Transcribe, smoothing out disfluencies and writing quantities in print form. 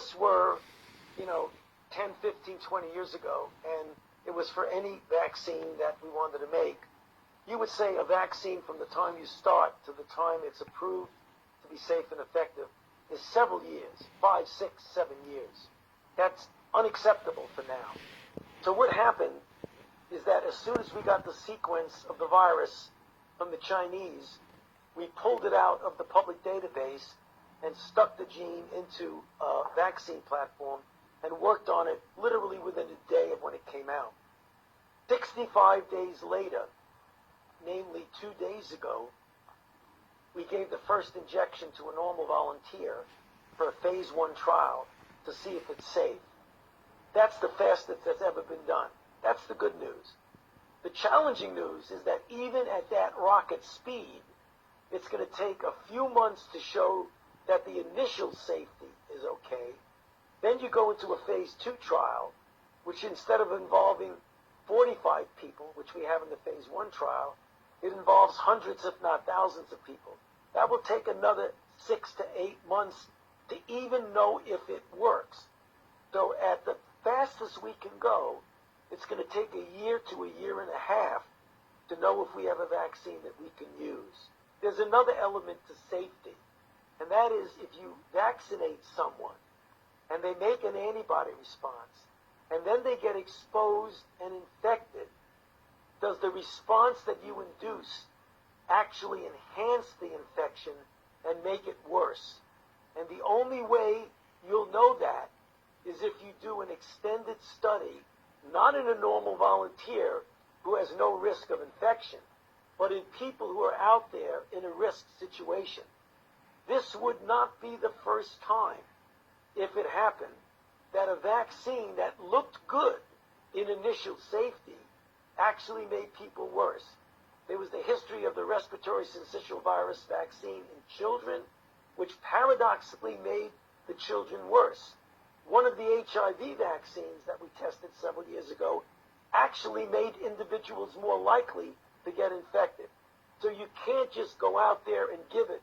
this were, 10, 15, 20 years ago, and it was for any vaccine that we wanted to make, you would say a vaccine from the time you start to the time it's approved to be safe and effective is several years, 5, 6, 7 years. That's unacceptable for now. So what happened is that as soon as we got the sequence of the virus from the Chinese, we pulled it out of the public database and stuck the gene into a vaccine platform and worked on it literally within a day of when it came out. 65 days later, namely 2 days ago, we gave the first injection to a normal volunteer for a phase 1 trial to see if it's safe. That's the fastest that's ever been done. That's the good news. The challenging news is that even at that rocket speed, it's going to take a few months to show that the initial safety is okay. Then you go into a phase 2 trial, which instead of involving 45 people, which we have in the phase 1 trial, it involves hundreds, if not thousands of people. That will take another 6 to 8 months to even know if it works. So at the fastest we can go, it's going to take a year to a year and a half to know if we have a vaccine that we can use. There's another element to safety, and that is if you vaccinate someone and they make an antibody response, and then they get exposed and infected, does the response that you induce actually enhance the infection and make it worse? And the only way you'll know that is if you do an extended study, not in a normal volunteer who has no risk of infection, but in people who are out there in a risk situation. This would not be the first time, if it happened, that a vaccine that looked good in initial safety actually made people worse. There was the history of the respiratory syncytial virus vaccine in children, which paradoxically made the children worse. One of the HIV vaccines that we tested several years ago actually made individuals more likely to get infected. So you can't just go out there and give it